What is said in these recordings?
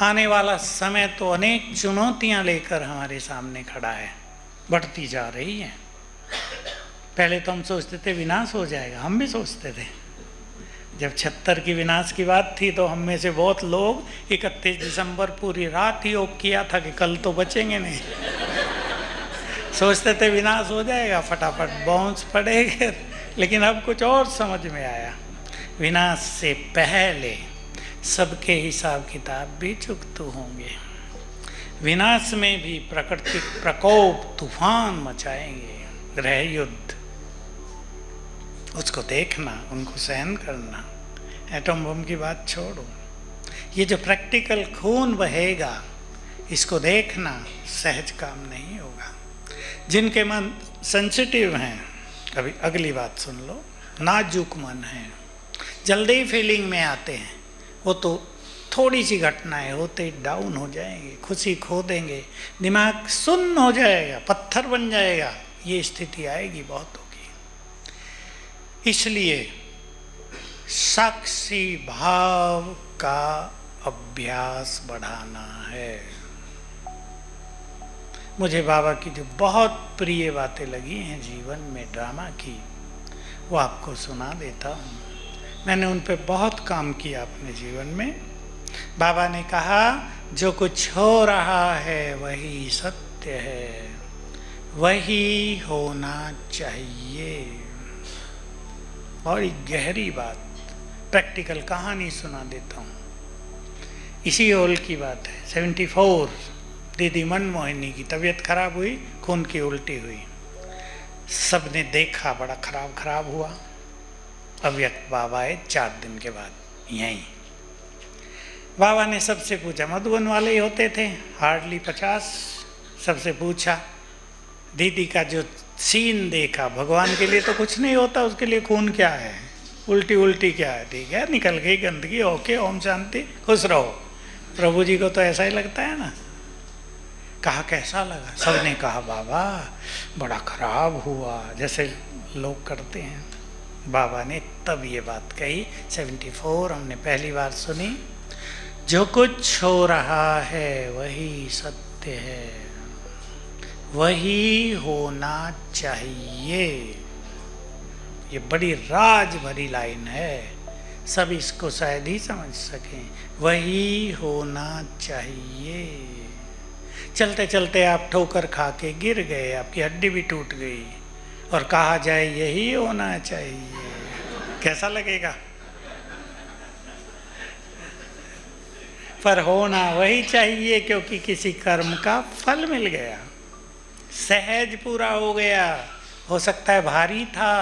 आने वाला समय तो अनेक चुनौतियां लेकर हमारे सामने खड़ा है, बढ़ती जा रही है। पहले तो हम सोचते थे विनाश हो जाएगा, हम भी सोचते थे। जब 76 की विनाश की बात थी तो हम में से बहुत लोग 31 दिसंबर पूरी रात ही योग किया था कि कल तो बचेंगे नहीं। सोचते थे विनाश हो जाएगा, फटाफट बाउंस पड़ेगा। लेकिन अब कुछ और समझ में आया, विनाश से पहले सबके हिसाब किताब भी चुकते होंगे। विनाश में भी प्राकृतिक प्रकोप तूफान मचाएंगे, गृह युद्ध, उसको देखना, उनको सहन करना। एटम बम की बात छोड़ो, ये जो प्रैक्टिकल खून बहेगा इसको देखना सहज काम नहीं होगा। जिनके मन सेंसिटिव हैं, अभी अगली बात सुन लो, नाजुक मन है, जल्दी फीलिंग में आते हैं, वो तो थोड़ी सी घटनाएं होते ही डाउन हो जाएंगे, खुशी खो देंगे, दिमाग सुन्न हो जाएगा, पत्थर बन जाएगा। ये स्थिति आएगी बहुत होगी। इसलिए साक्षी भाव का अभ्यास बढ़ाना है। मुझे बाबा की जो बहुत प्रिय बातें लगी हैं जीवन में ड्रामा की, वो आपको सुना देता हूँ। मैंने उन पे बहुत काम किया अपने जीवन में। बाबा ने कहा, जो कुछ हो रहा है वही सत्य है, वही होना चाहिए। बड़ी गहरी बात, प्रैक्टिकल कहानी सुना देता हूँ। इसी हॉल की बात है, 74, दीदी मनमोहिनी की तबीयत खराब हुई, खून की उल्टी हुई। सबने देखा, बड़ा खराब हुआ। अव्यक्त बाबा आए 4 दिन के बाद यहीं। बाबा ने सबसे पूछा, मधुबन वाले ही होते थे, हार्डली 50। सबसे पूछा, दीदी का जो सीन देखा, भगवान के लिए तो कुछ नहीं होता, उसके लिए खून क्या है, उल्टी क्या है, ठीक है, निकल गई गंदगी, ओके, ओम शांति, खुश रहो। प्रभु जी को तो ऐसा ही लगता है ना। कहा कैसा लगा? सबने कहा बाबा बड़ा खराब हुआ, जैसे लोग करते हैं। बाबा ने तब ये बात कही, 74 हमने पहली बार सुनी, जो कुछ हो रहा है वही सत्य है, वही होना चाहिए। ये बड़ी राज भरी लाइन है, सब इसको शायद ही समझ सकें। वही होना चाहिए। चलते चलते आप ठोकर खा के गिर गए, आपकी हड्डी भी टूट गई, और कहा जाए यही होना चाहिए, कैसा लगेगा? पर होना वही चाहिए, क्योंकि किसी कर्म का फल मिल गया, सहज पूरा हो गया। हो सकता है भारी था,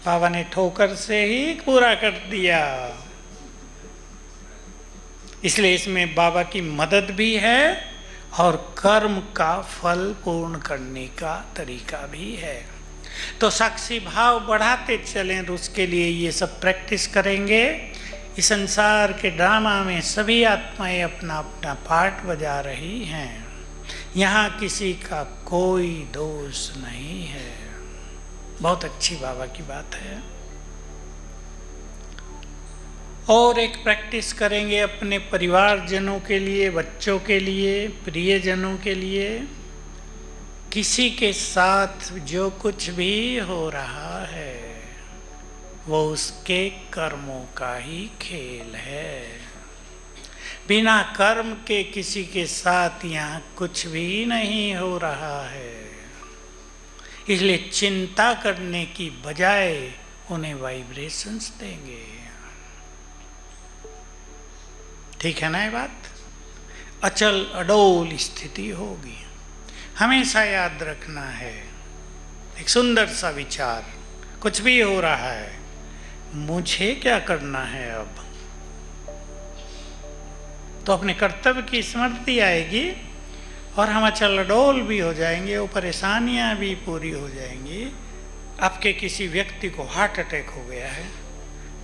बाबा ने ठोकर से ही पूरा कर दिया। इसलिए इसमें बाबा की मदद भी है और कर्म का फल पूर्ण करने का तरीका भी है। तो साक्षी भाव बढ़ाते चलें, तो उसके लिए ये सब प्रैक्टिस करेंगे। इस संसार के ड्रामा में सभी आत्माएं अपना अपना पार्ट बजा रही हैं, यहाँ किसी का कोई दोष नहीं है। बहुत अच्छी बाबा की बात है। और एक प्रैक्टिस करेंगे अपने परिवारजनों के लिए, बच्चों के लिए, प्रियजनों के लिए। किसी के साथ जो कुछ भी हो रहा है वो उसके कर्मों का ही खेल है। बिना कर्म के किसी के साथ यहाँ कुछ भी नहीं हो रहा है। इसलिए चिंता करने की बजाय उन्हें वाइब्रेशंस देंगे। ठीक है ना ये बात? अचल अडोल स्थिति होगी। हमेशा याद रखना है, एक सुंदर सा विचार, कुछ भी हो रहा है, मुझे क्या करना है अब? तो अपने कर्तव्य की स्मृति आएगी और हम अचल अडोल भी हो जाएंगे, वो परेशानियां भी पूरी हो जाएंगी। आपके किसी व्यक्ति को हार्ट अटैक हो गया है,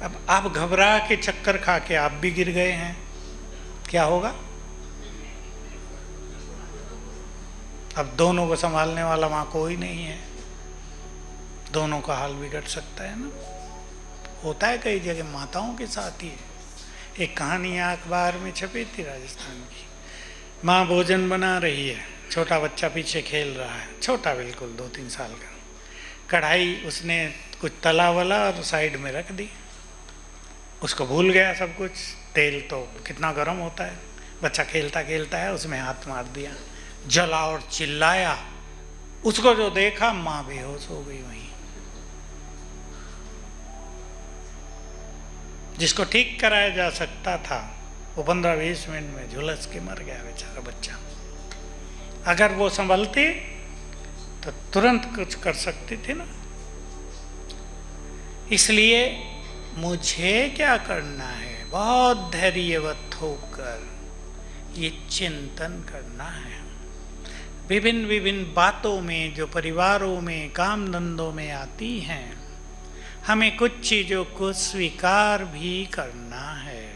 अब आप घबरा के चक्कर खा के आप भी गिर गए हैं, क्या होगा? अब दोनों को संभालने वाला वहाँ कोई नहीं है, दोनों का हाल बिगड़ सकता है ना। होता है कई जगह, माताओं के साथ ही है। एक कहानी अखबार में छपी थी राजस्थान की। माँ भोजन बना रही है, छोटा बच्चा पीछे खेल रहा है, छोटा बिल्कुल 2-3 साल का। कढ़ाई उसने कुछ तला वला और साइड में रख दी, उसको भूल गया सब कुछ। तेल तो कितना गर्म होता है, बच्चा खेलता खेलता है उसमें हाथ मार दिया, जला और चिल्लाया। उसको जो देखा, माँ बेहोश हो गई वहीं। जिसको ठीक कराया जा सकता था वो 15-20 मिनट में झुलस के मर गया बेचारा बच्चा। अगर वो संभलती तो तुरंत कुछ कर सकती थी ना। इसलिए मुझे क्या करना है, बहुत धैर्यवत होकर ये चिंतन करना है। विभिन्न विभिन्न बातों में जो परिवारों में, काम धंधों में आती हैं, हमें कुछ चीजों को स्वीकार भी करना है।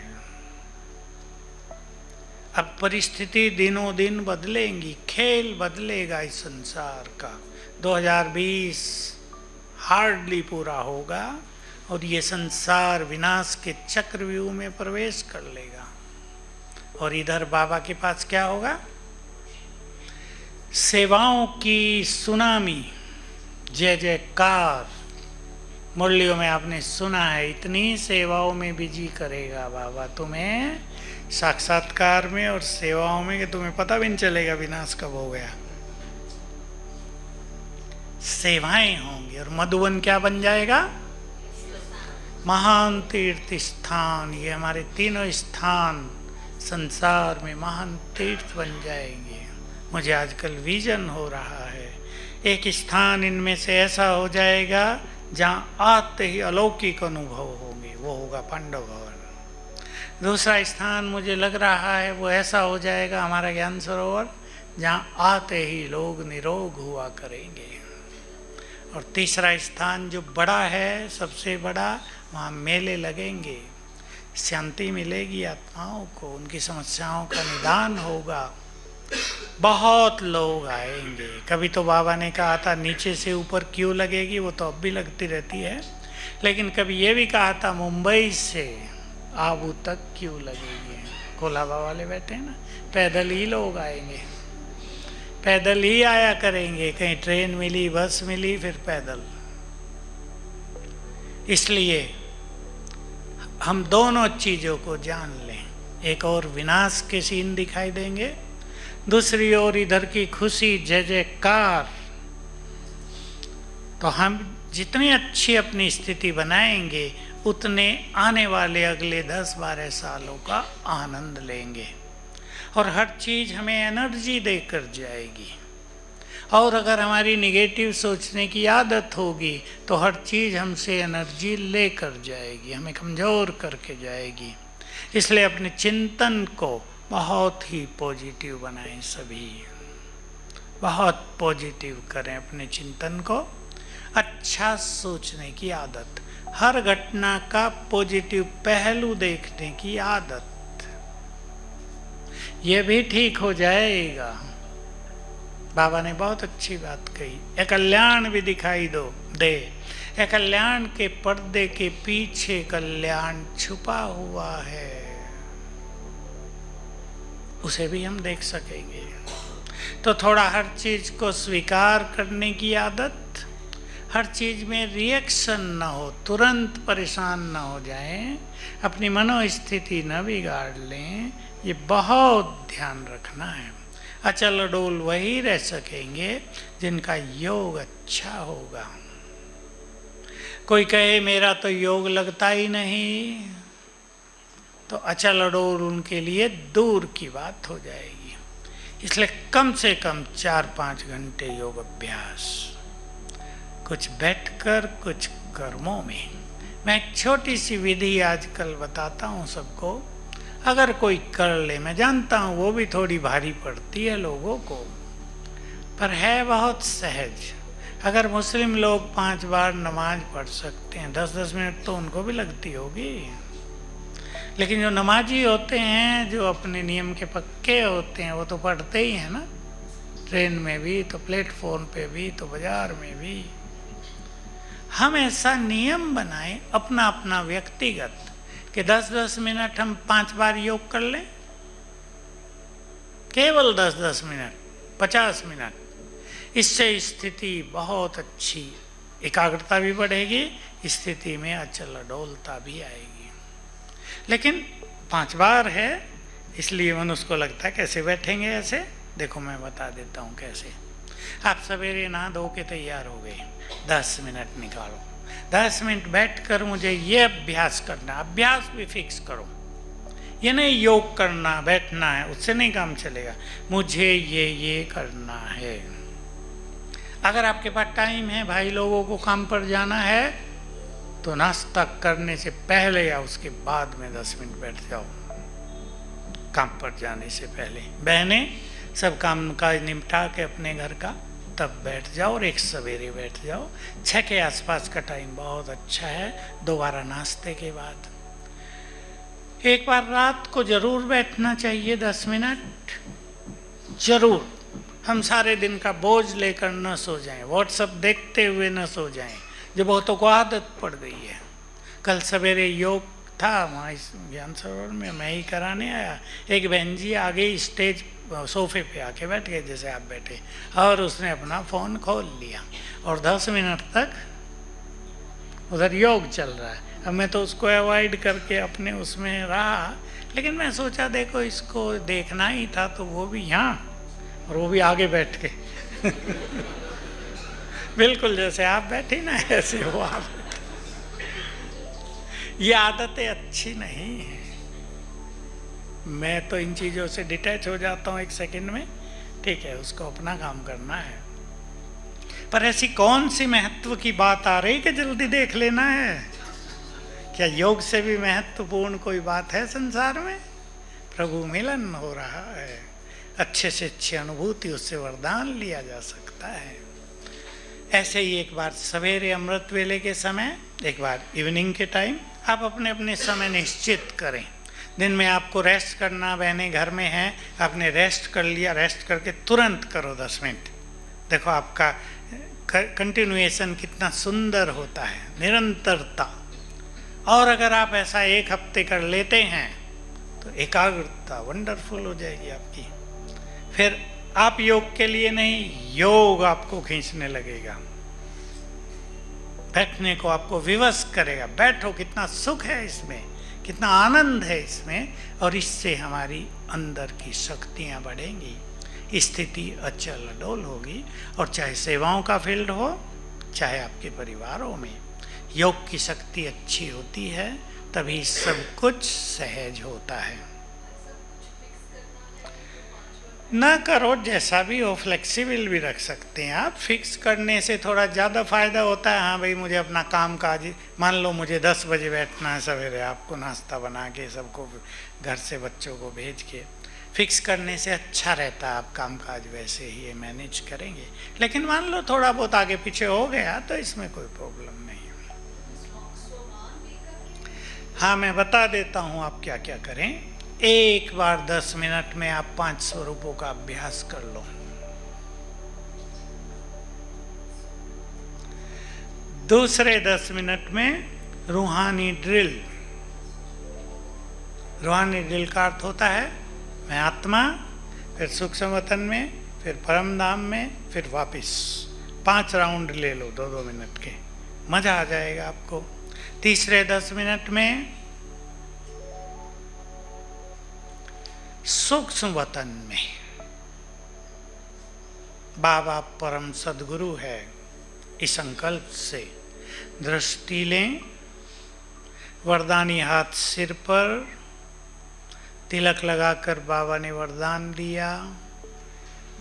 अब परिस्थिति दिनों दिन बदलेंगी, खेल बदलेगा इस संसार का। 2020 हार्डली पूरा होगा और ये संसार विनाश के चक्रव्यूह में प्रवेश कर लेगा। और इधर बाबा के पास क्या होगा? सेवाओं की सुनामी, जय जयकार। मुरलियों में आपने सुना है, इतनी सेवाओं में बिजी करेगा बाबा तुम्हें, साक्षात्कार में और सेवाओं में, कि तुम्हें पता भी नहीं चलेगा विनाश कब हो गया। सेवाएं होंगी और मधुबन क्या बन जाएगा? महान तीर्थ स्थान। ये हमारे तीनों स्थान संसार में महान तीर्थ बन जाएंगे। मुझे आजकल विजन हो रहा है, एक स्थान इनमें से ऐसा हो जाएगा जहाँ आते ही अलौकिक अनुभव होंगे, वो होगा पांडव भवन। दूसरा स्थान मुझे लग रहा है वो ऐसा हो जाएगा हमारा ज्ञान सरोवर, जहाँ आते ही लोग निरोग हुआ करेंगे। और तीसरा स्थान जो बड़ा है, सबसे बड़ा, वहाँ मेले लगेंगे, शांति मिलेगी आत्माओं को, उनकी समस्याओं का निदान होगा, बहुत लोग आएंगे। कभी तो बाबा ने कहा था नीचे से ऊपर क्यों लगेगी, वो तो अब भी लगती रहती है, लेकिन कभी ये भी कहा था मुंबई से आबू तक क्यों लगेगी। कोलाबा वाले बैठे हैं ना, पैदल ही लोग आएंगे, पैदल ही आया करेंगे, कहीं ट्रेन मिली, बस मिली, फिर पैदल। इसलिए हम दोनों चीज़ों को जान लें। एक और विनाश के सीन दिखाई देंगे, दूसरी ओर इधर की खुशी, जय जयकार। तो हम जितनी अच्छी अपनी स्थिति बनाएंगे, उतने आने वाले अगले 10-12 सालों का आनंद लेंगे और हर चीज़ हमें एनर्जी देकर जाएगी। और अगर हमारी निगेटिव सोचने की आदत होगी तो हर चीज़ हमसे एनर्जी लेकर जाएगी, हमें कमज़ोर करके जाएगी। इसलिए अपने चिंतन को बहुत ही पॉजिटिव बनाएं, सभी बहुत पॉजिटिव करें अपने चिंतन को। अच्छा सोचने की आदत, हर घटना का पॉजिटिव पहलू देखने की आदत, ये भी ठीक हो जाएगा। बाबा ने बहुत अच्छी बात कही, एक कल्याण भी दिखाई दे, एक कल्याण के पर्दे के पीछे कल्याण छुपा हुआ है, उसे भी हम देख सकेंगे। तो थोड़ा हर चीज को स्वीकार करने की आदत, हर चीज में रिएक्शन न हो, तुरंत परेशान न हो जाएं, अपनी मनोस्थिति न बिगाड़ लें, ये बहुत ध्यान रखना है। अचल अडोल वही रह सकेंगे जिनका योग अच्छा होगा। कोई कहे मेरा तो योग लगता ही नहीं, तो अचल अडोल उनके लिए दूर की बात हो जाएगी। इसलिए कम से कम 4-5 घंटे योग अभ्यास, कुछ बैठकर, कुछ कर्मों में। मैं एक छोटी सी विधि आजकल बताता हूँ सबको, अगर कोई कर ले, मैं जानता हूँ वो भी थोड़ी भारी पड़ती है लोगों को, पर है बहुत सहज। अगर मुस्लिम लोग 5 बार नमाज पढ़ सकते हैं, 10-10 मिनट तो उनको भी लगती होगी, लेकिन जो नमाजी होते हैं, जो अपने नियम के पक्के होते हैं, वो तो पढ़ते ही हैं ना, ट्रेन में भी, तो प्लेटफॉर्म पे भी, तो बाजार में भी। हम ऐसा नियम बनाएं अपना अपना व्यक्तिगत, कि 10-10 मिनट हम 5 बार योग कर लें, केवल 10-10 मिनट, 50 मिनट। इससे स्थिति बहुत अच्छी, एकाग्रता भी बढ़ेगी, स्थिति में अचल अडोलता भी आएगी। लेकिन 5 बार है, इसलिए मनुष्य को लगता है कैसे बैठेंगे ऐसे। देखो मैं बता देता हूँ कैसे। आप सवेरे नहा धो के तैयार हो गए, 10 मिनट निकालो, 10 मिनट बैठकर मुझे ये अभ्यास करना, अभ्यास भी फिक्स करो। ये नहीं योग करना बैठना है, उससे नहीं काम चलेगा, मुझे ये करना है। अगर आपके पास टाइम है, भाई लोगों को काम पर जाना है, तो नाश्ता करने से पहले या उसके बाद में 10 मिनट बैठ जाओ, काम पर जाने से पहले। बहनें सब काम काज निपटा के अपने घर का, तब बैठ जाओ, और एक सवेरे बैठ जाओ। 6 के आसपास का टाइम बहुत अच्छा है, दोबारा नाश्ते के बाद। एक बार रात को जरूर बैठना चाहिए 10 मिनट, जरूर। हम सारे दिन का बोझ लेकर न सो जाएं, व्हाट्सएप देखते हुए न सो जाएं, जो बहुतों को आदत पड़ गई है। कल सवेरे योग था वहाँ इस ज्ञान सरोवर में, मैं ही कराने आया, एक बहन जी आ गई, स्टेज सोफे पे आके बैठ गए जैसे आप बैठे, और उसने अपना फ़ोन खोल लिया और 10 मिनट तक उधर योग चल रहा है। अब मैं तो उसको अवॉइड करके अपने उसमें रहा, लेकिन मैं सोचा देखो इसको देखना ही था, तो वो भी यहाँ और वो भी आगे बैठ के बिल्कुल जैसे आप बैठे ना, ऐसे हो आप। ये आदतें अच्छी नहीं है। मैं तो इन चीज़ों से डिटैच हो जाता हूँ 1 सेकंड में, ठीक है, उसको अपना काम करना है। पर ऐसी कौन सी महत्व की बात आ रही कि जल्दी देख लेना है? क्या योग से भी महत्वपूर्ण कोई बात है संसार में? प्रभु मिलन हो रहा है, अच्छे से अच्छी अनुभूति, उससे वरदान लिया जा सकता है। ऐसे ही एक बार सवेरे अमृत वेले के समय, एक बार इवनिंग के टाइम, आप अपने अपने समय निश्चित करें। दिन में आपको रेस्ट करना, बहनें घर में हैं, आपने रेस्ट कर लिया, रेस्ट करके तुरंत करो 10 मिनट। देखो आपका कंटिन्यूएशन कितना सुंदर होता है, निरंतरता। और अगर आप ऐसा 1 हफ्ते कर लेते हैं तो एकाग्रता वंडरफुल हो जाएगी आपकी। फिर आप योग के लिए नहीं, योग आपको खींचने लगेगा, बैठने को आपको विवश करेगा। बैठो, कितना सुख है इसमें, कितना आनंद है इसमें, और इससे हमारी अंदर की शक्तियाँ बढ़ेंगी, स्थिति अचल अडोल होगी। और चाहे सेवाओं का फील्ड हो, चाहे आपके परिवारों में, योग की शक्ति अच्छी होती है, तभी सब कुछ सहज होता है। ना करो, जैसा भी हो, फ्लेक्सिबल भी रख सकते हैं आप। फिक्स करने से थोड़ा ज़्यादा फायदा होता है। हाँ भाई, मुझे अपना काम काज, मान लो मुझे 10 बजे बैठना है सवेरे, आपको नाश्ता बना के सबको घर से बच्चों को भेज के, फिक्स करने से अच्छा रहता है। आप काम काज वैसे ही मैनेज करेंगे। लेकिन मान लो थोड़ा बहुत आगे पीछे हो गया तो इसमें कोई प्रॉब्लम नहीं है। हाँ, मैं बता देता हूँ आप क्या क्या करें। एक बार 10 मिनट में आप 5 स्वरूपों का अभ्यास कर लो। दूसरे 10 मिनट में रूहानी ड्रिल। रूहानी ड्रिल का अर्थ होता है मैं आत्मा, फिर सूक्ष्म वतन में, फिर परम धाम में, फिर वापस 5 राउंड ले लो 2-2 मिनट के, मजा आ जाएगा आपको। तीसरे 10 मिनट में सूक्ष्म वतन में बाबा परम सदगुरु है, इस संकल्प से दृष्टि लें, वरदानी हाथ सिर पर, तिलक लगाकर बाबा ने वरदान दिया,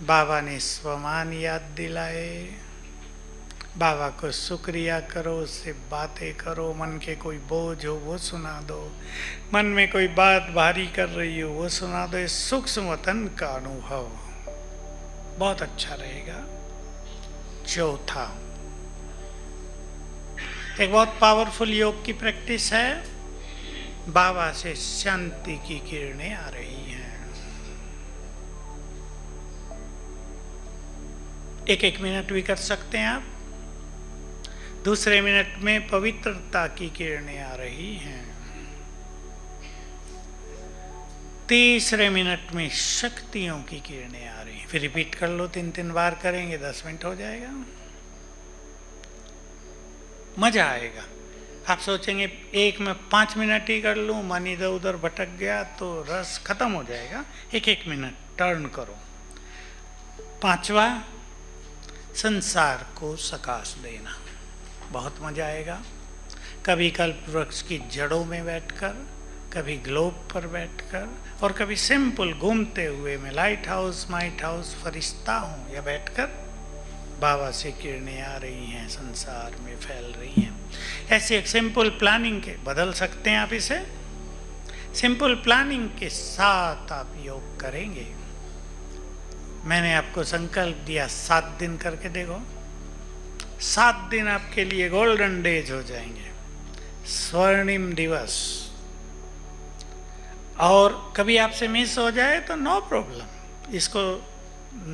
बाबा ने स्वमान याद दिलाए, बाबा को शुक्रिया करो, उससे बातें करो, मन के कोई बोझ हो वो सुना दो, मन में कोई बात भारी कर रही हो वो सुना दो। इस सूक्ष्म वतन का अनुभव बहुत अच्छा रहेगा। चौथा, एक बहुत पावरफुल योग की प्रैक्टिस है, बाबा से शांति की किरणें आ रही हैं। 1-1 मिनट भी कर सकते हैं आप। दूसरे मिनट में पवित्रता की किरणें आ रही हैं। तीसरे मिनट में शक्तियों की किरणें आ रही हैं। फिर रिपीट कर लो, 3 बार करेंगे, 10 मिनट हो जाएगा। मजा आएगा। आप सोचेंगे एक में 5 मिनट ही कर लूँ, मन इधर उधर भटक गया तो रस खत्म हो जाएगा। एक मिनट टर्न करो। 5वां, संसार को सकाश देना। बहुत मजा आएगा। कभी कल्प वृक्ष की जड़ों में बैठकर, कभी ग्लोब पर बैठकर, और कभी सिंपल घूमते हुए मैं लाइट हाउस माइट हाउस फरिश्ता हूँ या बैठकर बाबा से किरणें आ रही हैं, संसार में फैल रही हैं। ऐसे एक सिंपल प्लानिंग के बदल सकते हैं आप इसे। सिंपल प्लानिंग के साथ आप योग करेंगे। मैंने आपको संकल्प दिया 7 दिन करके देखो। 7 दिन आपके लिए गोल्डन डेज हो जाएंगे, स्वर्णिम दिवस। और कभी आपसे मिस हो जाए तो नो प्रॉब्लम, इसको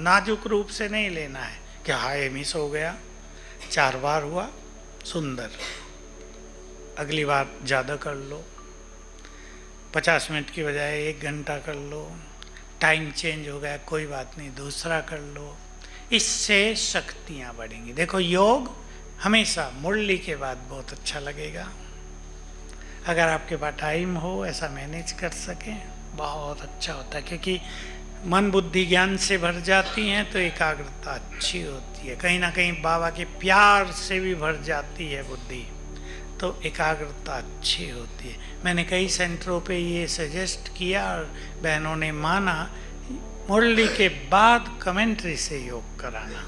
नाजुक रूप से नहीं लेना है कि हाय मिस हो गया। 4 बार हुआ, सुंदर, अगली बार ज़्यादा कर लो। 50 मिनट की बजाय 1 घंटा कर लो। टाइम चेंज हो गया, कोई बात नहीं, दूसरा कर लो। इससे शक्तियाँ बढ़ेंगी। देखो, योग हमेशा मुरली के बाद बहुत अच्छा लगेगा। अगर आपके पास टाइम हो, ऐसा मैनेज कर सकें, बहुत अच्छा होता है। क्योंकि मन बुद्धि ज्ञान से भर जाती हैं तो एकाग्रता अच्छी होती है। कहीं ना कहीं बाबा के प्यार से भी भर जाती है बुद्धि, तो एकाग्रता अच्छी होती है। मैंने कई सेंटरों पे ये सजेस्ट किया और बहनों ने माना, मुरली के बाद कमेंट्री से योग कराना।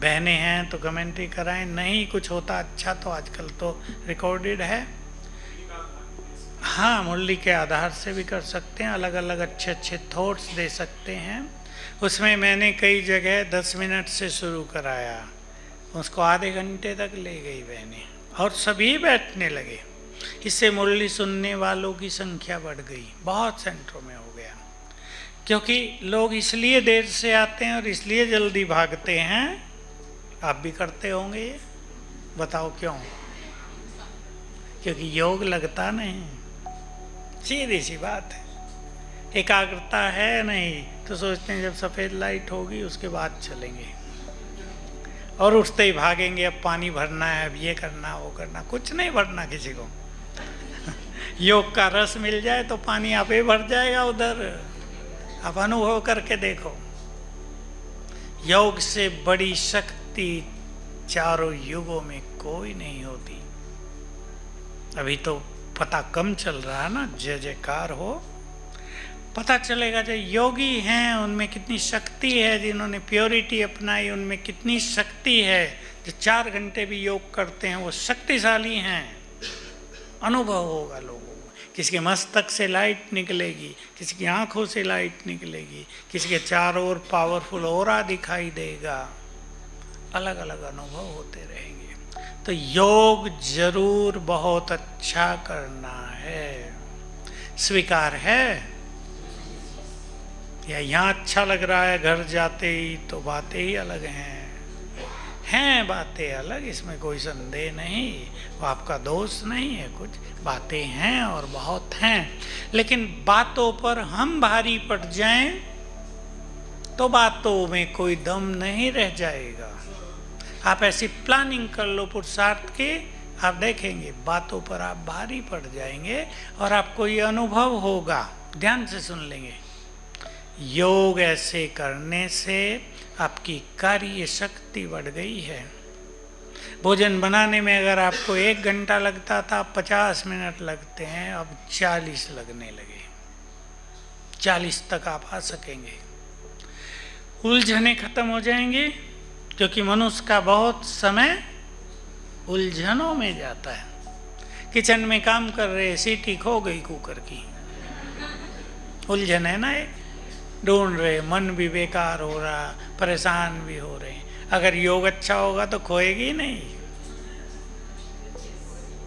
बहनें हैं तो कमेंट्री कराएं, नहीं कुछ होता अच्छा तो आजकल तो रिकॉर्डेड है। हाँ, मुरली के आधार से भी कर सकते हैं, अलग अलग अच्छे अच्छे थॉट्स दे सकते हैं। उसमें मैंने कई जगह 10 मिनट से शुरू कराया, उसको आधे घंटे तक ले गई बहनें और सभी बैठने लगे। इससे मुरली सुनने वालों की संख्या बढ़ गई, बहुत सेंटरों में हो गया। क्योंकि लोग इसलिए देर से आते हैं और इसलिए जल्दी भागते हैं। आप भी करते होंगे ये, बताओ क्यों? क्योंकि योग लगता नहीं, सीधी सी बात है। एकाग्रता है नहीं तो सोचते हैं जब सफ़ेद लाइट होगी उसके बाद चलेंगे, और उठते ही भागेंगे, अब पानी भरना है, अब ये करना वो करना। कुछ नहीं भरना किसी को। योग का रस मिल जाए तो पानी आप ही भर जाएगा उधर। आप अनुभव करके देखो, योग से बड़ी शक्ति चारों युगों में कोई नहीं होती। अभी तो पता कम चल रहा है ना, जय जयकार हो, पता चलेगा जो योगी हैं उनमें कितनी शक्ति है, जिन्होंने प्योरिटी अपनाई उनमें कितनी शक्ति है। जो 4 घंटे भी योग करते हैं वो शक्तिशाली हैं। अनुभव होगा लोगों को। किसी के मस्तक से लाइट निकलेगी, किसी की आंखों से लाइट निकलेगी, किसी के चारों ओर पावरफुल ऑरा दिखाई देगा। अलग अलग अनुभव होते रहेंगे। तो योग जरूर बहुत अच्छा करना है। स्वीकार है या यहाँ अच्छा लग रहा है घर जाते ही तो बातें ही अलग हैं बातें अलग, इसमें कोई संदेह नहीं। वो आपका दोष नहीं है, कुछ बातें हैं और बहुत हैं। लेकिन बातों पर हम भारी पड़ जाएं तो बातों में कोई दम नहीं रह जाएगा। आप ऐसी प्लानिंग कर लो पुरुषार्थ की, आप देखेंगे बातों पर आप भारी पड़ जाएंगे और आपको ये अनुभव होगा। ध्यान से सुन लेंगे। योग ऐसे करने से आपकी कार्य शक्ति बढ़ गई है। भोजन बनाने में अगर आपको 1 घंटा लगता था, 50 मिनट लगते हैं, अब 40 लगने लगे। 40 तक आप आ सकेंगे। उलझने खत्म हो जाएंगी, क्योंकि मनुष्य का बहुत समय उलझनों में जाता है। किचन में काम कर रहे, सीटी खो गई कुकर की, उलझन है ना, एक ढूंढ रहे, मन भी बेकार हो रहा, परेशान भी हो रहे। अगर योग अच्छा होगा तो खोएगी नहीं,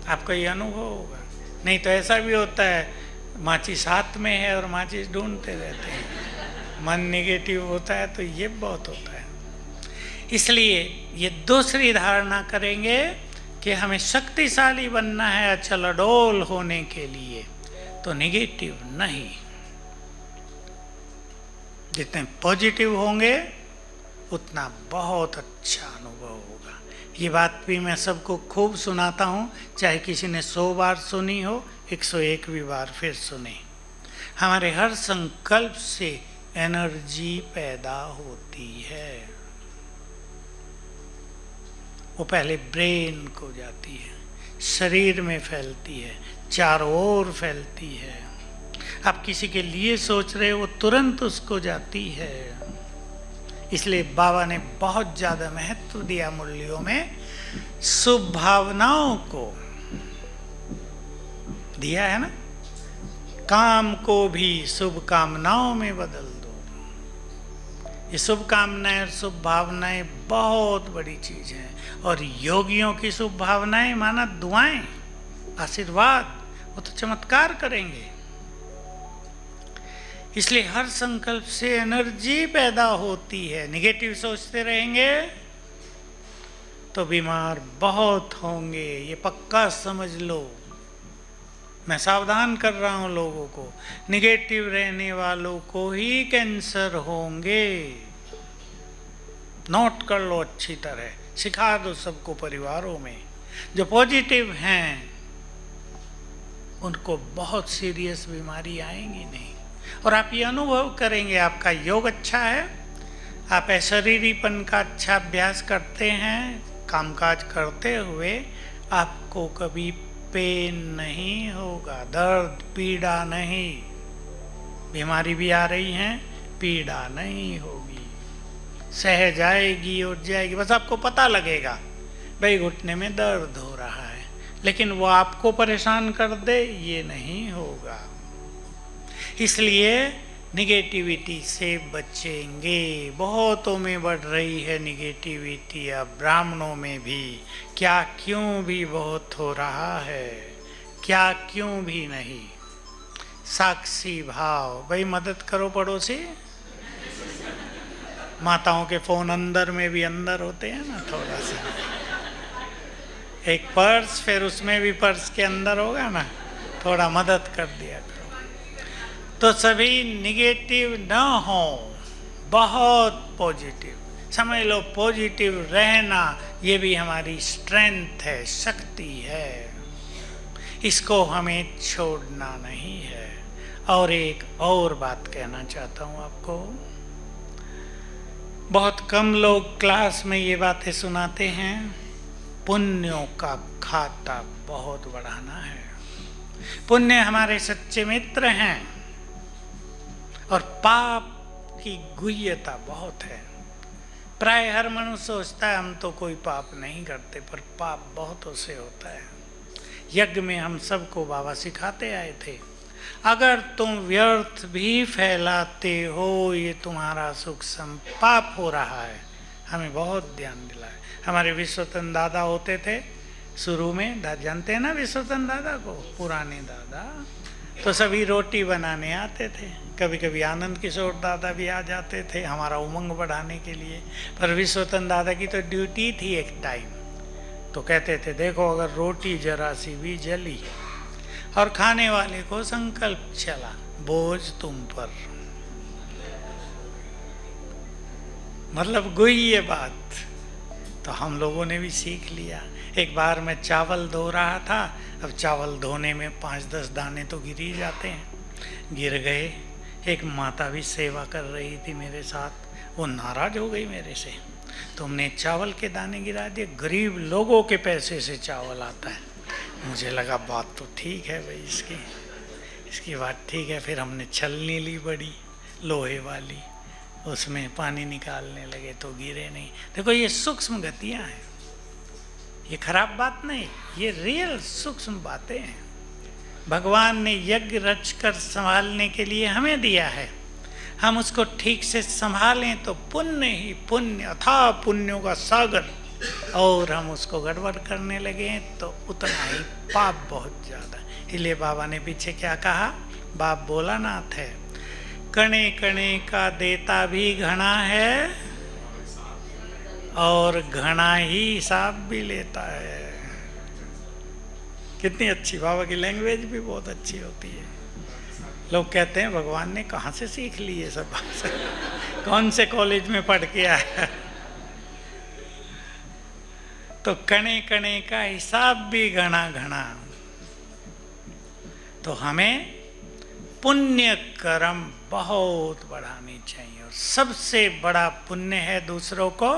आपको ये अनुभव होगा। नहीं तो ऐसा भी होता है, माचिस हाथ में है और माचिस ढूंढते रहते हैं। मन नेगेटिव होता है तो ये बहुत होता है। इसलिए ये दूसरी धारणा करेंगे कि हमें शक्तिशाली बनना है, अचल अडोल होने के लिए, तो निगेटिव नहीं। जितने पॉजिटिव होंगे उतना बहुत अच्छा अनुभव होगा। ये बात भी मैं सबको खूब सुनाता हूँ, चाहे किसी ने 100 बार सुनी हो, 101वीं बार फिर सुने। हमारे हर संकल्प से एनर्जी पैदा होती है। वो पहले ब्रेन को जाती है, शरीर में फैलती है, चारों ओर फैलती है। आप किसी के लिए सोच रहे हो, वो तुरंत उसको जाती है। इसलिए बाबा ने बहुत ज़्यादा महत्व दिया मूल्यों में, शुभ भावनाओं को दिया है ना। काम को भी शुभ कामनाओं में बदल दो। ये शुभ कामनाएं और शुभ भावनाएं बहुत बड़ी चीज है। और योगियों की शुभ भावनाएं माना दुआएं, आशीर्वाद, वो तो चमत्कार करेंगे। इसलिए हर संकल्प से एनर्जी पैदा होती है। निगेटिव सोचते रहेंगे तो बीमार बहुत होंगे, ये पक्का समझ लो। मैं सावधान कर रहा हूं लोगों को, निगेटिव रहने वालों को ही कैंसर होंगे। नोट कर लो अच्छी तरह, सिखा दो सबको परिवारों में। जो पॉजिटिव हैं उनको बहुत सीरियस बीमारी आएंगी नहीं। और आप ये अनुभव करेंगे, आपका योग अच्छा है, आप अशरीरीपन का अच्छा अभ्यास करते हैं, कामकाज करते हुए आपको कभी पेन नहीं होगा, दर्द पीड़ा नहीं। बीमारी भी आ रही है, पीड़ा नहीं होगी, सह जाएगी, उठ जाएगी। बस आपको पता लगेगा भाई घुटने में दर्द हो रहा है, लेकिन वो आपको परेशान कर दे ये नहीं होगा। इसलिए निगेटिविटी से बचेंगे। बहुतों में बढ़ रही है निगेटिविटी, अब ब्राह्मणों में भी। क्या क्यों भी बहुत हो रहा है, क्या क्यों भी नहीं। साक्षी भाव, भाई मदद करो पड़ोसी। माताओं के फोन अंदर में भी अंदर होते हैं ना, थोड़ा सा एक पर्स, फिर उसमें भी पर्स के अंदर होगा ना, थोड़ा मदद कर दिया करो। तो सभी निगेटिव न हो, बहुत पॉजिटिव समझ लो। पॉजिटिव रहना ये भी हमारी स्ट्रेंथ है, शक्ति है, इसको हमें छोड़ना नहीं है। और एक और बात कहना चाहता हूँ आपको, बहुत कम लोग क्लास में ये बातें सुनाते हैं, पुण्यों का खाता बहुत बढ़ाना है। पुण्य हमारे सच्चे मित्र हैं और पाप की गुह्यता बहुत है। प्राय हर मनुष्य सोचता है हम तो कोई पाप नहीं करते, पर पाप बहुतों से होता है। यज्ञ में हम सबको बाबा सिखाते आए थे, अगर तुम व्यर्थ भी फैलाते हो ये तुम्हारा सूक्ष्म पाप हो रहा है। हमें बहुत ध्यान दिलाए। हमारे विश्वतन दादा होते थे शुरू में, जानते हैं ना विश्वतन दादा को, पुराने दादा। तो सभी रोटी बनाने आते थे, कभी कभी आनंद किशोर दादा भी आ जाते थे हमारा उमंग बढ़ाने के लिए। पर विश्वतन दादा की तो ड्यूटी थी एक टाइम, तो कहते थे देखो अगर रोटी जरा सी भी जली और खाने वाले को संकल्प चला, बोझ तुम पर। मतलब गुह्य बात तो हम लोगों ने भी सीख लिया। एक बार मैं चावल धो रहा था, अब चावल धोने में 5-10 दाने तो गिर ही जाते हैं, गिर गए। एक माता भी सेवा कर रही थी मेरे साथ, वो नाराज हो गई मेरे से, तुमने चावल के दाने गिरा दिए, गरीब लोगों के पैसे से चावल आता है। मुझे लगा बात तो ठीक है भाई, इसकी बात ठीक है। फिर हमने छलनी ली बड़ी लोहे वाली, उसमें पानी निकालने लगे तो गिरे नहीं। देखो ये सूक्ष्म गतियां हैं, ये खराब बात नहीं, ये रियल सूक्ष्म बातें हैं। भगवान ने यज्ञ रच कर संभालने के लिए हमें दिया है, हम उसको ठीक से संभालें तो पुण्य ही पुण्य, अथाह पुण्यों का सागर। और हम उसको गड़बड़ करने लगे तो उतना ही पाप बहुत ज़्यादा। इसलिए बाबा ने पीछे क्या कहा, बाप भोलानाथ है, कणे कणे का देता भी घना है और घना ही हिसाब भी लेता है। कितनी अच्छी, बाबा की लैंग्वेज भी बहुत अच्छी होती है। लोग कहते हैं भगवान ने कहाँ से सीख ली ये सब कौन से कॉलेज में पढ़ के आया। तो कणे कणे का हिसाब भी घना घना। तो हमें पुण्य कर्म बहुत बढ़ानी चाहिए, और सबसे बड़ा पुण्य है दूसरों को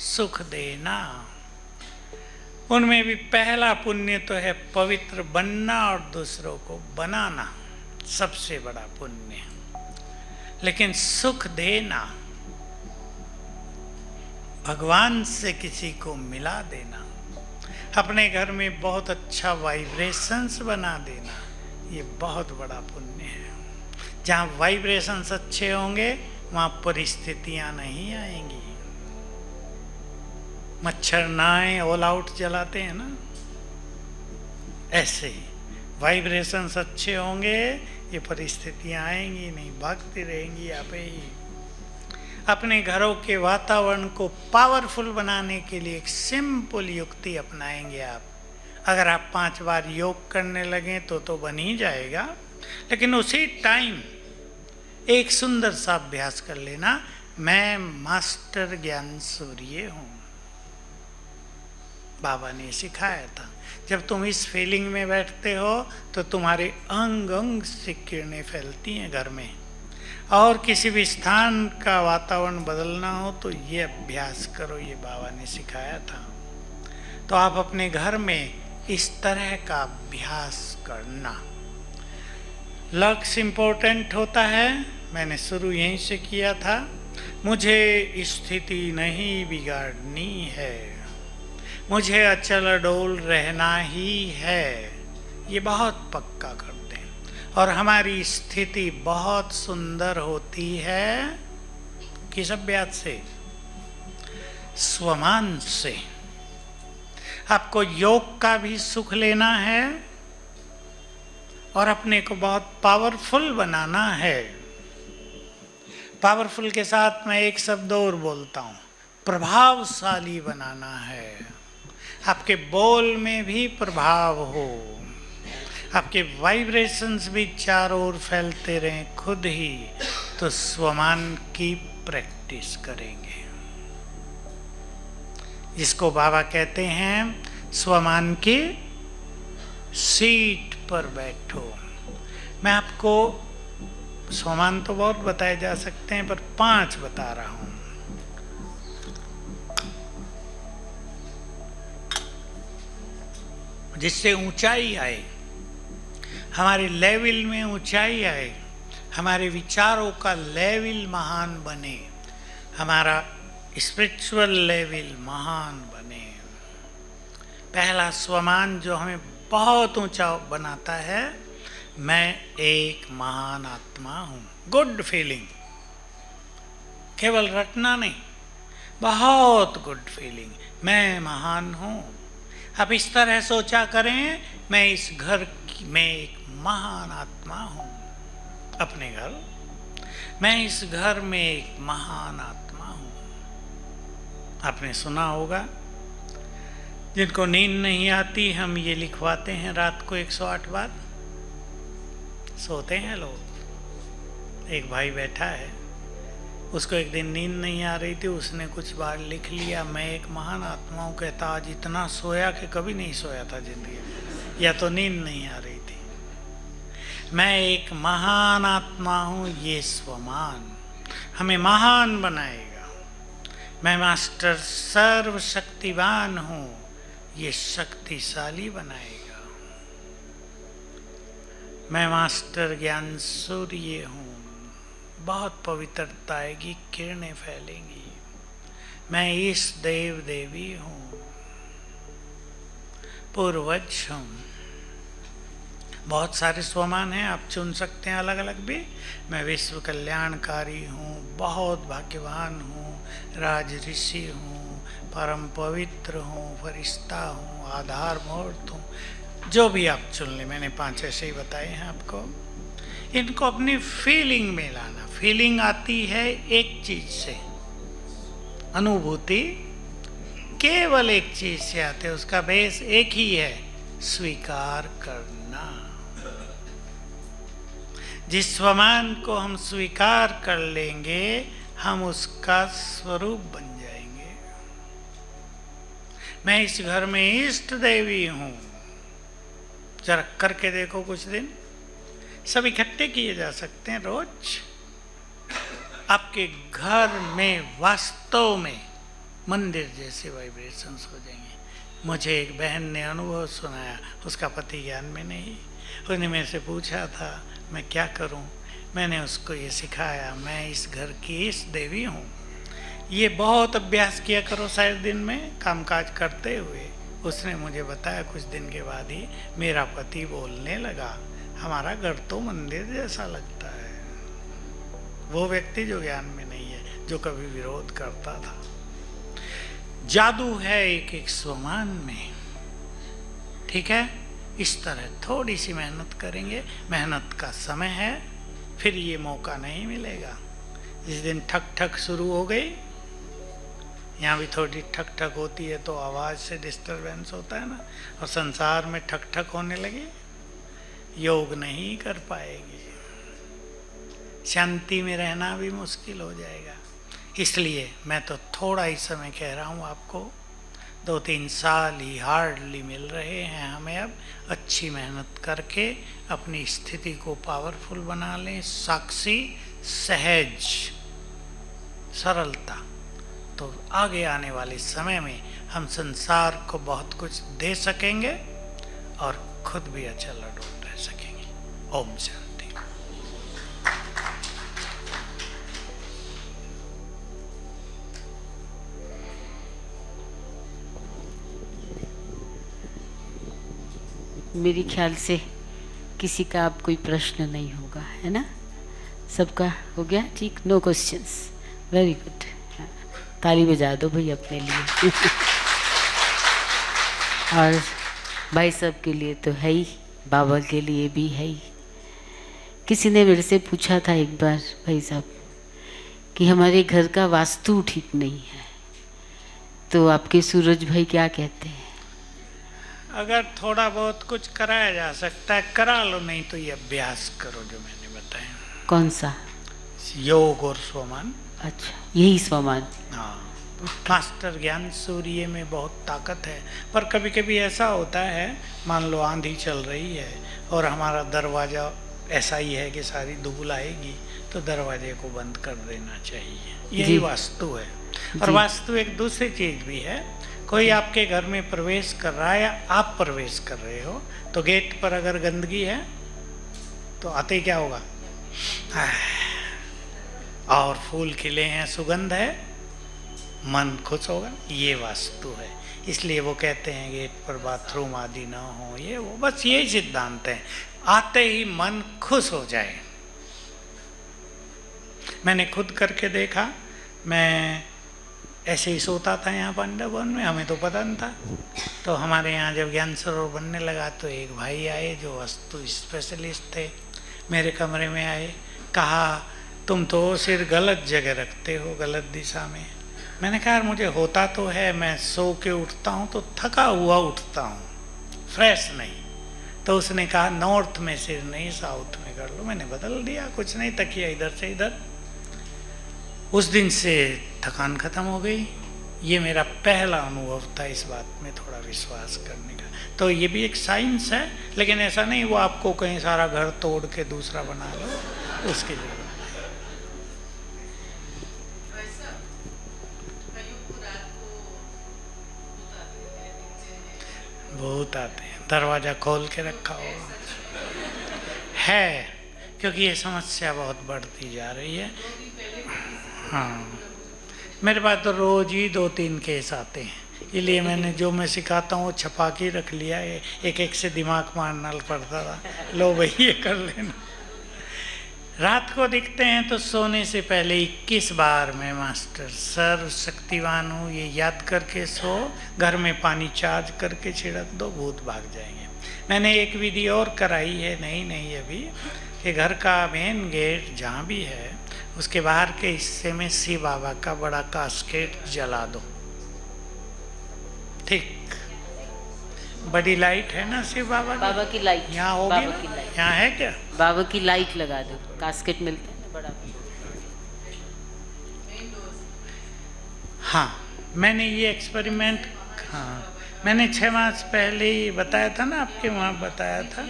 सुख देना। उनमें भी पहला पुण्य तो है पवित्र बनना और दूसरों को बनाना, सबसे बड़ा पुण्य। लेकिन सुख देना, भगवान से किसी को मिला देना, अपने घर में बहुत अच्छा वाइब्रेशंस बना देना, ये बहुत बड़ा पुण्य है। जहाँ वाइब्रेशंस अच्छे होंगे वहाँ परिस्थितियाँ नहीं आएंगी। मच्छर नाए ऑल आउट जलाते हैं ना, ऐसे ही वाइब्रेशंस अच्छे होंगे, ये परिस्थितियाँ आएंगी नहीं, भागती रहेंगी आप ही। अपने घरों के वातावरण को पावरफुल बनाने के लिए एक सिंपल युक्ति अपनाएंगे आप। अगर आप 5 बार योग करने लगें तो बन ही जाएगा, लेकिन उसी टाइम एक सुंदर सा अभ्यास कर लेना, मैं मास्टर ज्ञान सूर्य हूँ। बाबा ने सिखाया था, जब तुम इस फीलिंग में बैठते हो तो तुम्हारे अंग अंग से किरणें फैलती हैं घर में। और किसी भी स्थान का वातावरण बदलना हो तो ये अभ्यास करो, ये बाबा ने सिखाया था। तो आप अपने घर में इस तरह का अभ्यास करना। लक्ष्य इम्पोर्टेंट होता है, मैंने शुरू यहीं से किया था। मुझे स्थिति नहीं बिगाड़नी है, मुझे अचल अडोल रहना ही है, ये बहुत पक्का कर दें। और हमारी स्थिति बहुत सुंदर होती है किस अभ्यास से? स्वमान से। आपको योग का भी सुख लेना है और अपने को बहुत पावरफुल बनाना है। पावरफुल के साथ मैं एक शब्द और बोलता हूँ, प्रभावशाली बनाना है। आपके बोल में भी प्रभाव हो, आपके वाइब्रेशंस भी चारों ओर फैलते रहें खुद ही, तो स्वमान की प्रैक्टिस करेंगे, जिसको बाबा कहते हैं स्वमान की सीट पर बैठो। मैं आपको स्वमान तो बहुत बताए जा सकते हैं, पर 5 बता रहा हूं। जिससे ऊंचाई आए, हमारे लेवल में ऊंचाई आए, हमारे विचारों का लेवल महान बने, हमारा स्पिरिचुअल लेवल महान बने। पहला स्वमान जो हमें बहुत ऊंचा बनाता है, मैं एक महान आत्मा हूँ। गुड फीलिंग, केवल रटना नहीं, बहुत गुड फीलिंग, मैं महान हूँ। अब इस तरह सोचा करें, मैं इस घर में एक महान आत्मा हूँ। अपने घर, मैं इस घर में एक महान आत्मा हूँ। आपने सुना होगा, जिनको नींद नहीं आती हम ये लिखवाते हैं रात को 108 बार। सोते हैं लोग। एक भाई बैठा है, उसको एक दिन नींद नहीं आ रही थी, उसने कुछ बार लिख लिया, मैं एक महान आत्मा हूँ। कहता आज इतना सोया कि कभी नहीं सोया था जिंदगी में, या तो नींद नहीं आ रही थी। मैं एक महान आत्मा हूँ, ये स्वमान हमें महान बनाएगा। मैं मास्टर सर्वशक्तिवान हूँ, ये शक्तिशाली बनाएगा। मैं मास्टर ज्ञान सूर्य हूँ, बहुत पवित्रता आएगी, किरणें फैलेंगी। मैं इस देव देवी हूँ, पूर्वज हूँ। बहुत सारे स्वमान हैं, आप चुन सकते हैं अलग अलग भी। मैं विश्व कल्याणकारी हूँ, बहुत भाग्यवान हूँ, राज ऋषि हूँ, परम पवित्र हूँ, फरिश्ता हूँ, आधार मूर्त हूँ। जो भी आप चुन लें, मैंने 5 ऐसे ही बताए हैं आपको। इनको अपनी फीलिंग में लाना। फीलिंग आती है एक चीज से, अनुभूति केवल एक चीज से आते है, उसका बेस एक ही है, स्वीकार करना। जिस स्वमान को हम स्वीकार कर लेंगे हम उसका स्वरूप बन जाएंगे। मैं इस घर में इष्ट देवी हूं, जरा करके देखो कुछ दिन, सब इकट्ठे किए जा सकते हैं रोज। आपके घर में वास्तव में मंदिर जैसे वाइब्रेशंस हो जाएंगे। मुझे एक बहन ने अनुभव सुनाया, उसका पति ज्ञान में नहीं, उसने मेरे से पूछा था मैं क्या करूं, मैंने उसको ये सिखाया, मैं इस घर की इस देवी हूं, ये बहुत अभ्यास किया करो शायद दिन में कामकाज करते हुए। उसने मुझे बताया कुछ दिन के बाद ही मेरा पति बोलने लगा, हमारा घर तो मंदिर जैसा लगता है। वो व्यक्ति जो ज्ञान में नहीं है, जो कभी विरोध करता था। जादू है एक एक स्वमान में, ठीक है। इस तरह थोड़ी सी मेहनत करेंगे, मेहनत का समय है, फिर ये मौका नहीं मिलेगा। जिस दिन ठक ठक शुरू हो गई, यहाँ भी थोड़ी ठक ठक होती है तो आवाज़ से डिस्टरबेंस होता है ना, और संसार में ठक ठक होने लगी, योग नहीं कर पाएंगे, शांति में रहना भी मुश्किल हो जाएगा। इसलिए मैं तो थोड़ा ही समय कह रहा हूँ आपको, 2-3 साल ही हार्डली मिल रहे हैं हमें। अब अच्छी मेहनत करके अपनी स्थिति को पावरफुल बना लें, साक्षी, सहज, सरलता, तो आगे आने वाले समय में हम संसार को बहुत कुछ दे सकेंगे और खुद भी अच्छा लड़ोट रह सकेंगे। ओम शांति। मेरे ख्याल से किसी का अब कोई प्रश्न नहीं होगा, है ना? सबका हो गया ठीक, नो क्वेश्चंस, वेरी गुड। ताली बजा दो भाई अपने लिए और भाई साहब के लिए तो है ही, बाबा के लिए भी है ही। किसी ने मेरे से पूछा था एक बार, भाई साहब, कि हमारे घर का वास्तु ठीक नहीं है, तो आपके सूरज भाई क्या कहते हैं? अगर थोड़ा बहुत कुछ कराया जा सकता है करा लो, नहीं तो ये अभ्यास करो जो मैंने बताया। कौन सा? योग और स्वमान। अच्छा, यही स्वमान। हाँ, मास्टर ज्ञान सूर्य में बहुत ताकत है, पर कभी कभी ऐसा होता है, मान लो आंधी चल रही है और हमारा दरवाज़ा ऐसा ही है कि सारी धूल आएगी, तो दरवाजे को बंद कर देना चाहिए। यही वास्तु है। और वास्तु एक दूसरी चीज़ भी है, कोई आपके घर में प्रवेश कर रहा है या आप प्रवेश कर रहे हो, तो गेट पर अगर गंदगी है तो आते ही क्या होगा, और फूल खिले हैं, सुगंध है, मन खुश होगा। ये वास्तु है। इसलिए वो कहते हैं गेट पर बाथरूम आदि ना हो, ये वो, बस यही सिद्धांत है, आते ही मन खुश हो जाए। मैंने खुद करके देखा, मैं ऐसे ही सोता था यहाँ पांडव भवन में, हमें तो पता नहीं था। तो हमारे यहाँ जब ज्ञान सरोवर बनने लगा तो एक भाई आए जो वास्तु स्पेशलिस्ट थे, मेरे कमरे में आए, कहा तुम तो सिर गलत जगह रखते हो, गलत दिशा में। मैंने कहा मुझे होता तो है, मैं सो के उठता हूँ तो थका हुआ उठता हूँ, फ्रेश नहीं। तो उसने कहा नॉर्थ में सिर नहीं, साउथ में कर लो। मैंने बदल दिया, कुछ नहीं, तकिया इधर से इधर। उस दिन से थकान खत्म हो गई। ये मेरा पहला अनुभव था इस बात में थोड़ा विश्वास करने का। तो ये भी एक साइंस है, लेकिन ऐसा नहीं वो आपको कहीं सारा घर तोड़ के दूसरा बना लो, उसके लिए भूत आते हैं। दरवाजा खोल के रखा हो है, क्योंकि ये समस्या बहुत बढ़ती जा रही है। हाँ, मेरे पास तो रोज ही 2-3 केस आते हैं, इसलिए मैंने जो मैं सिखाता हूँ वो छपा के रख लिया है। एक एक से दिमाग मारना पड़ता था, लो भाई ये कर लेना। रात को दिखते हैं तो सोने से पहले 21 बार मैं मास्टर सर्व शक्तिवान हूँ ये याद करके सो, घर में पानी चार्ज करके छिड़क दो, भूत भाग जाएंगे। मैंने एक विधि और कराई है, नहीं अभी, कि घर का मेन गेट जहाँ भी है उसके बाहर के हिस्से में शिव बाबा का बड़ा कास्केट जला दो, ठीक। बड़ी लाइट है ना शिव बाबा की? बाबा की लाइट, यहाँ होगी बाबा ना? की लाइट, यहाँ है क्या? बाबा की लाइट लगा दो, कास्केट मिलता है ना बड़ा। हाँ, मैंने ये एक्सपेरिमेंट, हाँ मैंने 6 मास पहले ही बताया था ना, आपके वहाँ बताया था।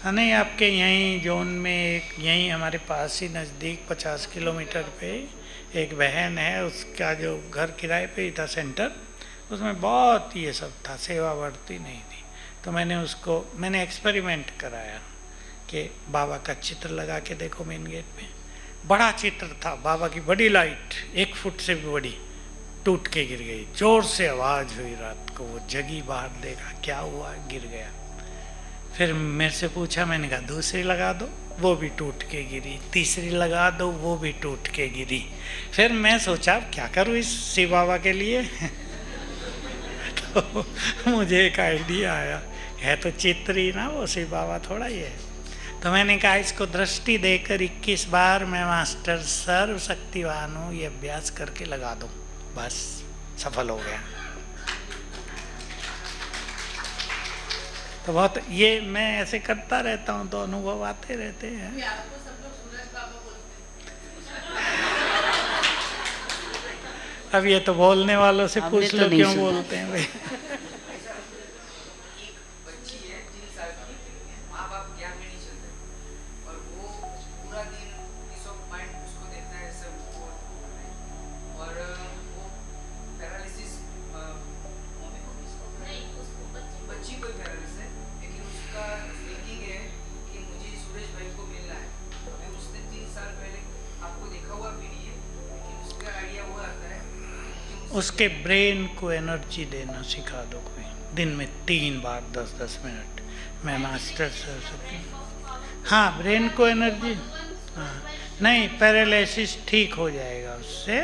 हाँ नहीं, आपके यहीं जोन में एक, यहीं हमारे पास ही नज़दीक 50 किलोमीटर पे एक बहन है, उसका जो घर किराए पे ही था सेंटर, उसमें बहुत ये सब था, सेवा बढ़ती नहीं थी। तो मैंने एक्सपेरिमेंट कराया कि बाबा का चित्र लगा के देखो मेन गेट पे। बड़ा चित्र था, बाबा की बड़ी लाइट 1 फुट से भी बड़ी, टूट के गिर गई। जोर से आवाज़ हुई, रात को वो जगी, बाहर देखा क्या हुआ, गिर गया। फिर मेरे से पूछा, मैंने कहा दूसरी लगा दो, वो भी टूट के गिरी। तीसरी लगा दो, वो भी टूट के गिरी। फिर मैं सोचा क्या करूँ इस शिव बाबा के लिए तो मुझे एक आइडिया आया, है तो चित्र ही ना, वो शिव बाबा थोड़ा ही है। तो मैंने कहा इसको दृष्टि देकर 21 बार मैं मास्टर सर्व शक्तिवान हूँ ये अभ्यास करके लगा दूँ, बस सफल हो गया। तो बहुत ये मैं ऐसे करता रहता हूँ तो अनुभव आते रहते हैं। अब ये तो बोलने वालों से पूछ लो तो क्यों बोलते हैं भाई। उसके ब्रेन को एनर्जी देना सिखा दो कोई, दिन में 3 बार 10-10 मिनट। मैं मास्टर सर सकती हूँ। हाँ, ब्रेन को एनर्जी, हाँ नहीं, पैरालिसिस ठीक हो जाएगा उससे।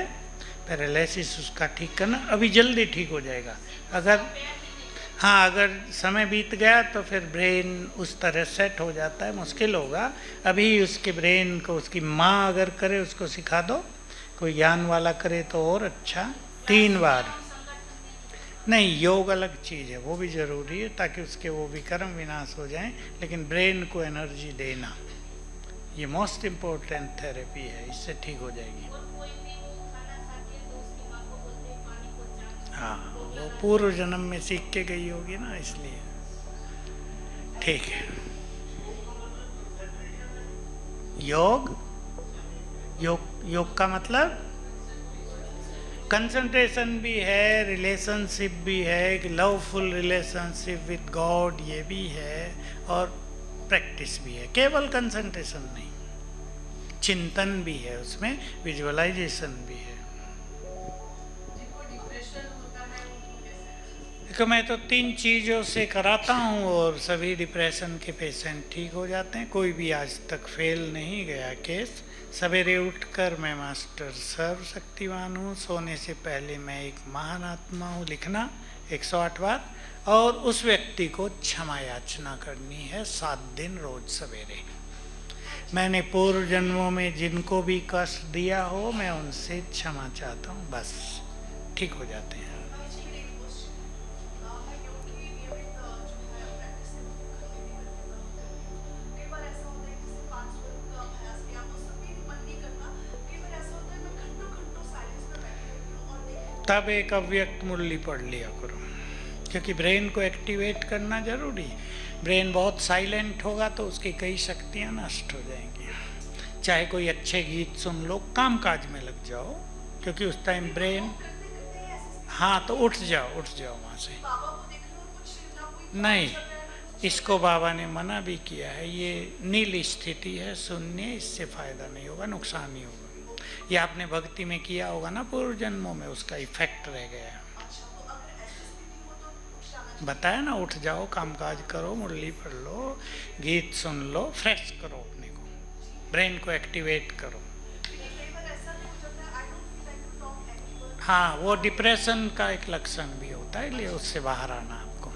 पैरालिसिस उसका ठीक करना, अभी जल्दी ठीक हो जाएगा। अगर समय बीत गया तो फिर ब्रेन उस तरह सेट हो जाता है, मुश्किल होगा। अभी उसके ब्रेन को उसकी माँ अगर करे, उसको सिखा दो, कोई ज्ञान वाला करे तो और अच्छा। 3 बार नहीं, योग अलग चीज़ है, वो भी ज़रूरी है ताकि उसके वो विकर्म विनाश हो जाएं, लेकिन ब्रेन को एनर्जी देना ये मोस्ट इम्पोर्टेंट थेरेपी है, इससे ठीक हो जाएगी। हाँ, वो पूर्व जन्म में सीख के गई होगी ना, इसलिए ठीक है। योग का मतलब कंसंट्रेशन भी है, रिलेशनशिप भी है, एक लवफुल रिलेशनशिप विद गॉड ये भी है, और प्रैक्टिस भी है। केवल कंसंट्रेशन नहीं, चिंतन भी है उसमें, विजुअलाइजेशन भी है। देखो, मैं तो 3 चीज़ों से कराता हूँ और सभी डिप्रेशन के पेशेंट ठीक हो जाते हैं। कोई भी आज तक फेल नहीं गया केस। सवेरे उठकर मैं मास्टर सर्व शक्तिवान हूँ, सोने से पहले मैं एक महान आत्मा हूँ लिखना 108 बार, और उस व्यक्ति को क्षमा याचना करनी है 7 दिन रोज सवेरे। मैंने पूर्व जन्मों में जिनको भी कष्ट दिया हो मैं उनसे क्षमा चाहता हूँ, बस ठीक हो जाते हैं। तब एक अव्यक्त मुरली पढ़ लिया करो, क्योंकि ब्रेन को एक्टिवेट करना जरूरी है। ब्रेन बहुत साइलेंट होगा तो उसकी कई शक्तियाँ नष्ट हो जाएंगी। चाहे कोई अच्छे गीत सुन लो, काम काज में लग जाओ, क्योंकि उस टाइम ब्रेन, हाँ तो उठ जाओ वहाँ से। नहीं, इसको बाबा ने मना भी किया है, ये नील स्थिति है, सुनने इससे फायदा नहीं होगा, नुकसान ही होगा। ये आपने भक्ति में किया होगा ना पूर्व जन्मों में, उसका इफेक्ट रह गया। बताया ना, उठ जाओ, कामकाज करो, मुरली पढ़ लो, गीत सुन लो, फ्रेश करो अपने को, ब्रेन को एक्टिवेट करो। हाँ, वो डिप्रेशन का एक लक्षण भी होता है, इसलिए उससे बाहर आना आपको।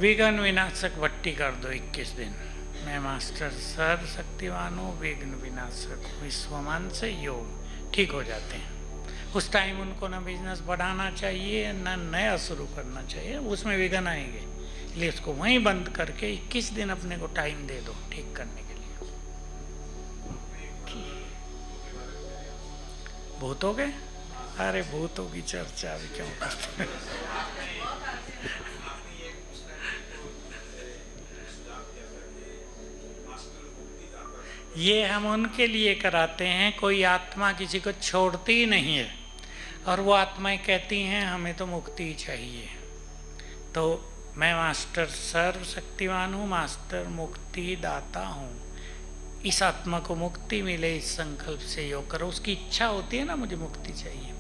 विघ्न विनाशक भट्टी कर दो 21 दिन। मैं मास्टर सर्व शक्तिवान हूँ, विघ्न विनाशक विश्वमान से योग ठीक हो जाते हैं। उस टाइम उनको ना बिजनेस बढ़ाना चाहिए ना नया शुरू करना चाहिए, उसमें विघ्न आएंगे। इसलिए उसको वहीं बंद करके 21 दिन अपने को टाइम दे दो ठीक करने के लिए। भूतों के, अरे भूतों की चर्चा भी क्यों करते हैं? ये हम उनके लिए कराते हैं, कोई आत्मा किसी को छोड़ती ही नहीं है, और वो आत्माएं कहती हैं हमें तो मुक्ति चाहिए। तो मैं मास्टर सर्वशक्तिमान हूँ, मास्टर मुक्ति दाता हूँ। इस आत्मा को मुक्ति मिले इस संकल्प से योग करो। उसकी इच्छा होती है ना मुझे मुक्ति चाहिए।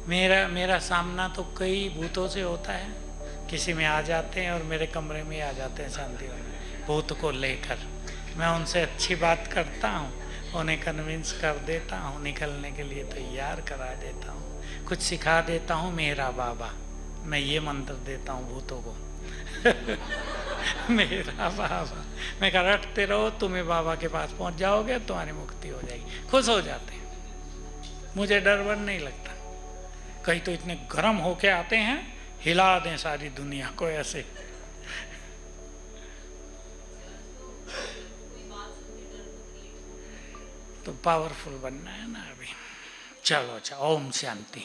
मेरा सामना तो कई भूतों से होता है, किसी में आ जाते हैं और मेरे कमरे में आ जाते हैं शांति में भूत को लेकर। मैं उनसे अच्छी बात करता हूँ, उन्हें कन्विंस कर देता हूँ, निकलने के लिए तैयार करा देता हूँ, कुछ सिखा देता हूँ। मेरा बाबा, मैं ये मंत्र देता हूँ भूतों को मेरा बाबा, मैं कहा रटते रहो, तुम्हें बाबा के पास पहुँच जाओगे, तुम्हारी मुक्ति हो जाएगी। खुश हो जाते हैं, मुझे डर वर नहीं लगता। कई तो इतने गर्म होके आते हैं, हिला दें सारी दुनिया को ऐसे। तो पावरफुल बनना है ना अभी। चलो अच्छा, ओम शांति।